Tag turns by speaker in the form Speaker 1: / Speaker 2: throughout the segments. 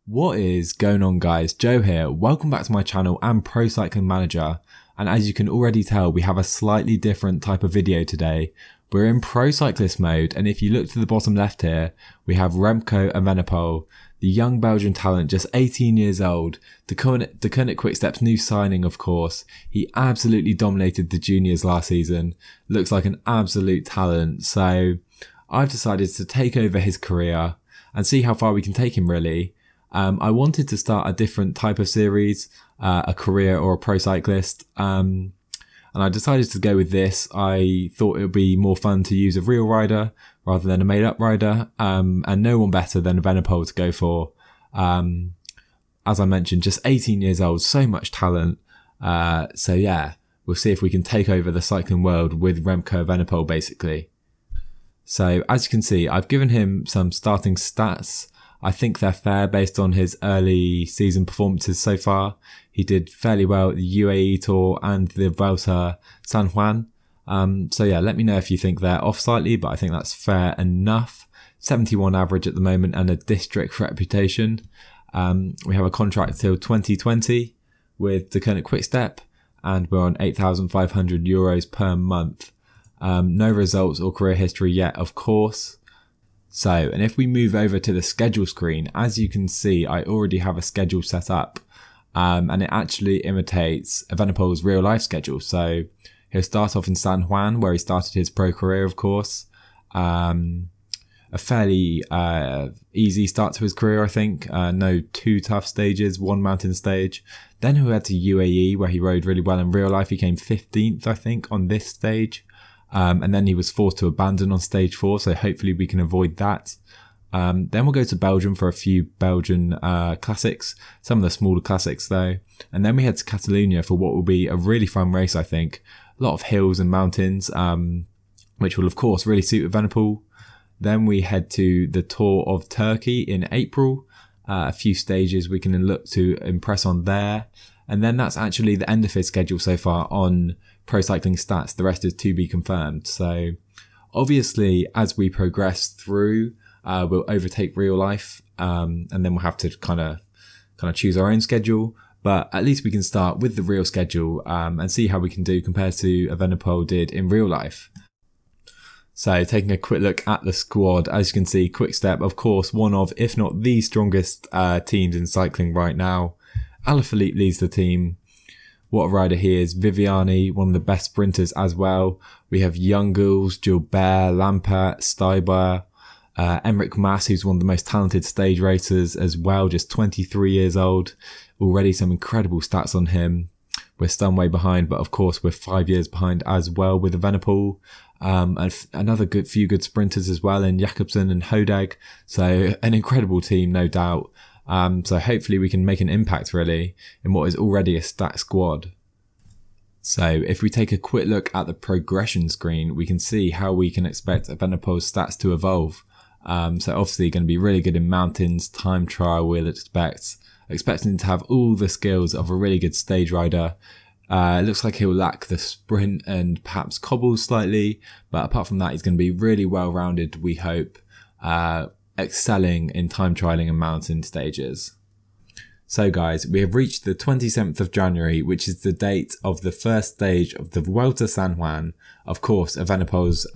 Speaker 1: What is going on, guys? Joe here. Welcome back to my channel and Pro Cycling Manager. And as you can already tell, we have a slightly different type of video today. We're in Pro Cyclist mode, and if you look to the bottom left here, we have Remco Evenepoel, the young Belgian talent, just 18 years old. The Deceuninck Quick-Step's new signing, of course. He absolutely dominated the juniors last season. Looks like an absolute talent. So I've decided to take over his career and see how far we can take him, really. I wanted to start a different type of series, a career or a pro cyclist. And I decided to go with this. I thought it would be more fun to use a real rider rather than a made up rider. And no one better than Evenepoel to go for. As I mentioned, just 18 years old, so much talent. So yeah, we'll see if we can take over the cycling world with Remco Evenepoel, basically. So as you can see, I've given him some starting stats. I think they're fair based on his early season performances so far. He did fairly well at the UAE Tour and the Vuelta San Juan. So yeah, let me know if you think they're off slightly, but I think that's fair enough. 71 average at the moment and a district reputation. We have a contract till 2020 with the Deceuninck Quick-Step, and we're on €8,500 per month. No results or career history yet, of course. So, and if we move over to the schedule screen, as you can see, I already have a schedule set up, and it actually imitates Evenepoel's real life schedule. So he'll start off in San Juan, where he started his pro career, of course. A fairly easy start to his career, I think. No too tough stages, one mountain stage. Then he'll head to UAE, where he rode really well in real life. He came 15th, I think, on this stage. And then he was forced to abandon on stage 4, so hopefully we can avoid that. Then we'll go to Belgium for a few Belgian classics, some of the smaller classics though. And then we head to Catalonia for what will be a really fun race, I think. A lot of hills and mountains, which will of course really suit Evenepoel. Then we head to the Tour of Turkey in April. A few stages we can look to impress on there. And then that's actually the end of his schedule so far on Pro Cycling Stats. The rest is to be confirmed. So obviously, as we progress through, we'll overtake real life, and then we'll have to kind of choose our own schedule. But at least we can start with the real schedule and see how we can do compared to Evenepoel did in real life. So taking a quick look at the squad, as you can see, Quick-Step, of course, one of, if not the strongest teams in cycling right now. Alaphilippe leads the team. What a rider he is. Viviani, one of the best sprinters as well. We have Youngles, Gilbert, Lampert, Stuyber, Enric Mas, who's one of the most talented stage racers as well, just 23 years old. Already some incredible stats on him. We're some way behind, but of course we're 5 years behind as well with Evenepoel. And another few good sprinters as well in Jakobsen and Hodeg. So an incredible team, no doubt. So hopefully we can make an impact really in what is already a stacked squad. So if we take a quick look at the progression screen, we can see how we can expect Evenepoel's stats to evolve. So obviously going to be really good in mountains, time trial we'll expecting to have all the skills of a really good stage rider. It looks like he'll lack the sprint and perhaps cobbles slightly, but apart from that he's going to be really well rounded, we hope. Excelling in time trialing and mountain stages. So guys, we have reached the 27th of January, which is the date of the first stage of the Vuelta San Juan, of course, Evenepoel's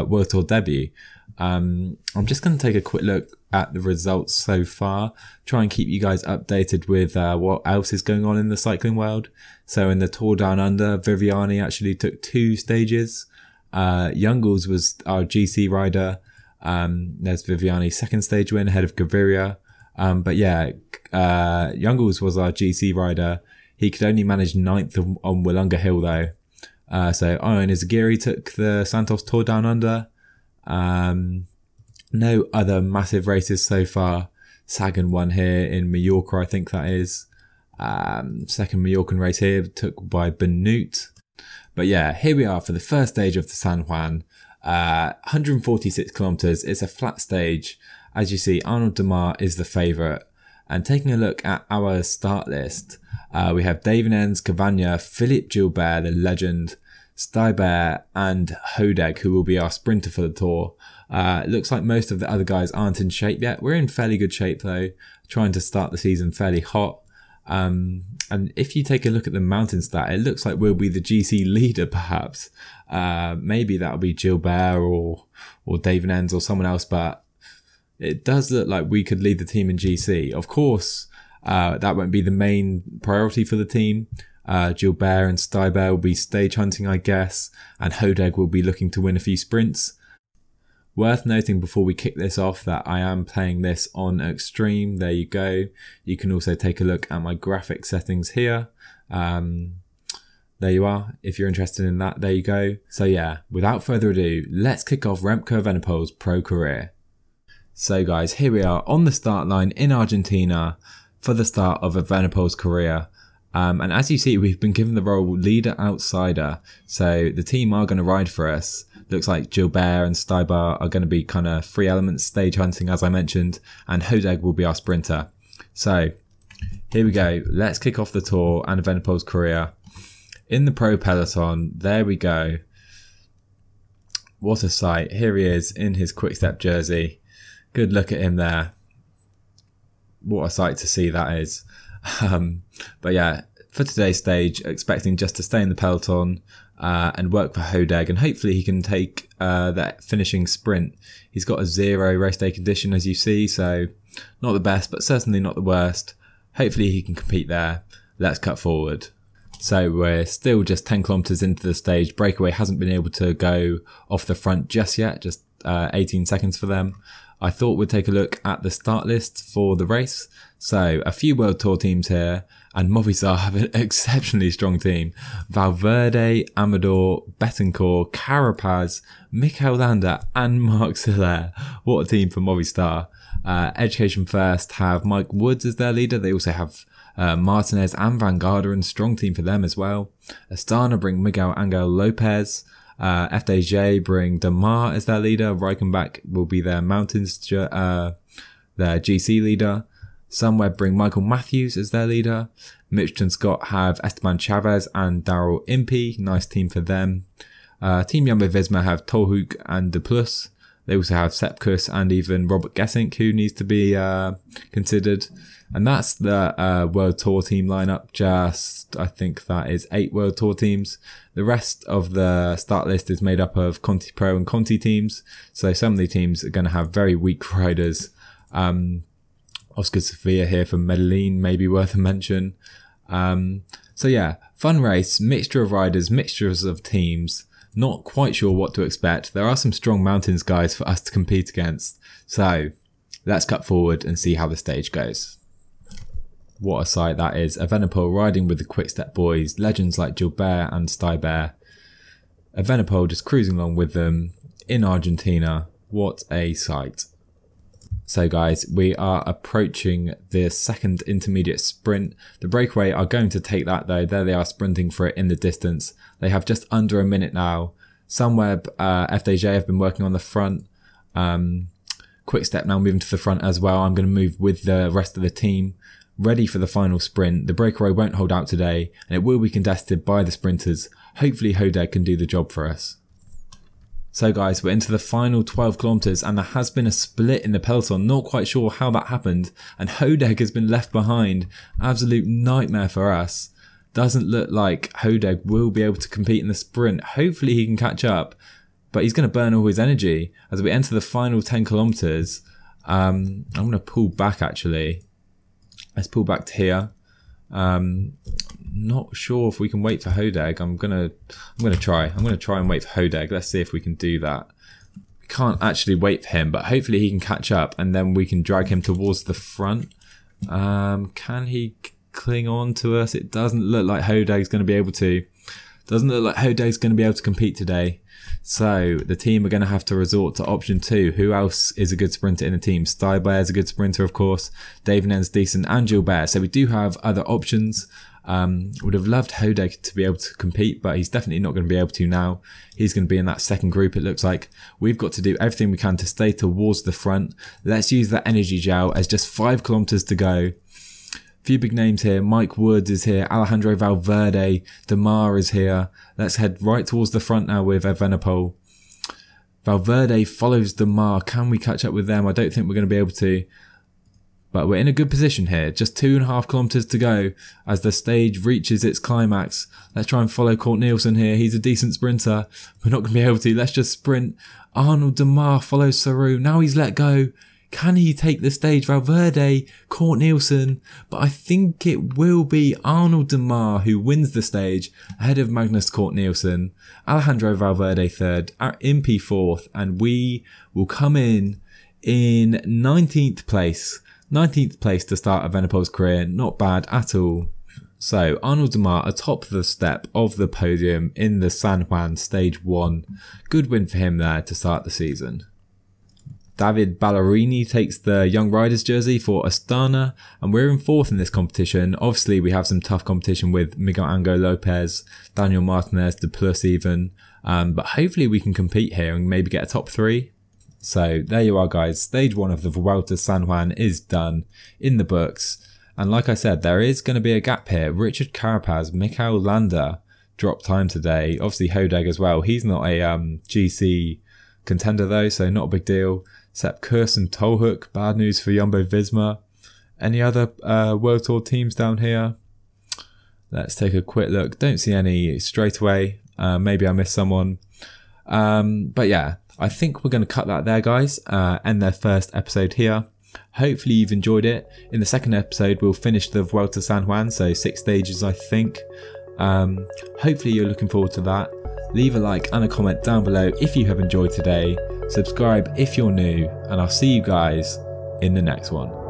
Speaker 1: World Tour debut. I'm just going to take a quick look at the results so far, try and keep you guys updated with what else is going on in the cycling world. So in the Tour Down Under, Viviani actually took 2 stages. Youngles was our GC rider. There's Viviani's second stage win ahead of Gaviria. But yeah, Youngles was our GC rider. He could only manage 9th on Willunga Hill though. So Ion Izagiri took the Santos Tour Down Under. No other massive races so far. Sagan won here in Mallorca, I think that is. Second Mallorcan race here took by Benoot. But yeah, here we are for the first stage of the San Juan. 146 kilometers. It's a flat stage. As you see, Arnaud Démare is the favourite. And taking a look at our start list, we have David Enns, Cavagna, Philippe Gilbert, the legend, Stuyber and Hodeg, who will be our sprinter for the Tour. It looks like most of the other guys aren't in shape yet. We're in fairly good shape though, trying to start the season fairly hot. And if you take a look at the mountain stat, it looks like we'll be the GC leader perhaps. Maybe that'll be Gilbert or Dave Nens or someone else, but it does look like we could lead the team in GC. Of course, that won't be the main priority for the team. Gilbert and Stuyber will be stage hunting, I guess, and Hodeg will be looking to win a few sprints. Worth noting before we kick this off that I am playing this on extreme. There you go. You can also take a look at my graphic settings here. There you are. If you're interested in that, there you go. So yeah, without further ado, let's kick off Remco Evenepoel's pro career. So guys, here we are on the start line in Argentina for the start of Evenepoel's career. And as you see, we've been given the role leader outsider. So the team are going to ride for us. Looks like Gilbert and Stuyber are going to be kind of free elements stage hunting, as I mentioned, and Hodeg will be our sprinter. So here we go. Let's kick off the Tour and Evenepoel's career in the pro peloton. There we go. What a sight. Here he is in his Quick-Step jersey. Good look at him there. What a sight to see that is. But yeah, for today's stage, expecting just to stay in the peloton and work for Hodeg, and hopefully he can take that finishing sprint. He's got a 0 race day condition, as you see, so not the best, but certainly not the worst. Hopefully he can compete there. Let's cut forward. So we're still just 10 kilometers into the stage. Breakaway hasn't been able to go off the front just yet, just 18 seconds for them. I thought we'd take a look at the start list for the race. So a few World Tour teams here, and Movistar have an exceptionally strong team. Valverde, Amador, Betancourt, Carapaz, Mikel Landa and Marc Soler. What a team for Movistar. Education First have Mike Woods as their leader. They also have Martinez and Van Garderen, strong team for them as well. Astana bring Miguel Angel Lopez. FDJ bring Demar as their leader. Reichenbach will be their mountains, their GC leader. Sunweb bring Michael Matthews as their leader. Mitchelton Scott have Esteban Chavez and Daryl Impey. Nice team for them. Team Jumbo-Visma have Tolhoek and De Plus. They also have Sepkus and even Robert Gesink, who needs to be considered. And that's the World Tour team lineup. Just, I think that is 8 World Tour teams. The rest of the start list is made up of Conti Pro and Conti teams. So some of the teams are going to have very weak riders. Oscar Sofia here from Medellin may be worth a mention. So yeah, fun race, mixture of riders, mixtures of teams. Not quite sure what to expect. There are some strong mountains guys for us to compete against. So let's cut forward and see how the stage goes. What a sight that is. Evenepoel riding with the Quick-Step boys, legends like Gilbert and Stuyber. Evenepoel just cruising along with them in Argentina. What a sight. So guys, we are approaching the second intermediate sprint. The breakaway are going to take that though. There they are sprinting for it in the distance. They have just under a minute now. Sunweb, FDJ have been working on the front. Quick-Step now moving to the front as well. I'm going to move with the rest of the team. Ready for the final sprint. The breakaway won't hold out today and it will be contested by the sprinters. Hopefully Hodeg can do the job for us. So guys, we're into the final 12 kilometers and there has been a split in the peloton. Not quite sure how that happened. And Hodeg has been left behind. Absolute nightmare for us. Doesn't look like Hodeg will be able to compete in the sprint. Hopefully he can catch up. But he's going to burn all his energy as we enter the final 10 kilometers. I'm going to pull back actually. Let's pull back to here. Not sure if we can wait for Hodeg. I'm gonna try. I'm gonna try and wait for Hodeg. Let's see if we can do that. We can't actually wait for him, but hopefully he can catch up and then we can drag him towards the front. Can he cling on to us? It doesn't look like Hodeg's going to be able to. Doesn't look like Hodeg's going to be able to compete today. So the team are going to have to resort to option 2. Who else is a good sprinter in the team? Stuyber is a good sprinter, of course. Dave Nen's decent, and Gilbert. So we do have other options. Would have loved Hodeg to be able to compete, but he's definitely not going to be able to now. He's going to be in that second group, it looks like. We've got to do everything we can to stay towards the front. Let's use that energy gel as just 5 kilometers to go. Few big names here. Mike Woods is here. Alejandro Valverde. Demar is here. Let's head right towards the front now with Evenepoel. Valverde follows Demar. Can we catch up with them? I don't think we're going to be able to. But we're in a good position here. Just 2.5 kilometers to go as the stage reaches its climax. Let's try and follow Kort Nielsen here. He's a decent sprinter. We're not going to be able to. Let's just sprint. Arnold Demar follows Saru. Now he's let go. Can he take the stage? Valverde, Kort Nielsen. But I think it will be Arnold Demar who wins the stage ahead of Magnus Kort Nielsen. Alejandro Valverde third, Impey fourth. And we will come in 19th place. 19th place to start Evenepoel's career, not bad at all. So Arnold Demar atop the step of the podium in the San Juan Stage 1. Good win for him there to start the season. David Ballerini takes the Young Riders jersey for Astana, and we're in 4th in this competition. Obviously we have some tough competition with Miguel Angel Lopez, Daniel Martinez, De Plus even, but hopefully we can compete here and maybe get a top 3. So there you are guys, stage 1 of the Vuelta San Juan is done, in the books. And like I said, there is going to be a gap here. Richard Carapaz, Mikel Landa dropped time today. Obviously Hodeg as well. He's not a GC contender though, so not a big deal. Sepp Kuss and Tolhoek, bad news for Jumbo-Visma. Any other World Tour teams down here? Let's take a quick look. Don't see any straight away. Maybe I missed someone. But yeah. I think we're going to cut that there guys, end their first episode here. Hopefully you've enjoyed it. In the second episode we'll finish the Vuelta San Juan, so 6 stages I think. Hopefully you're looking forward to that. Leave a like and a comment down below if you have enjoyed today. Subscribe if you're new, and I'll see you guys in the next one.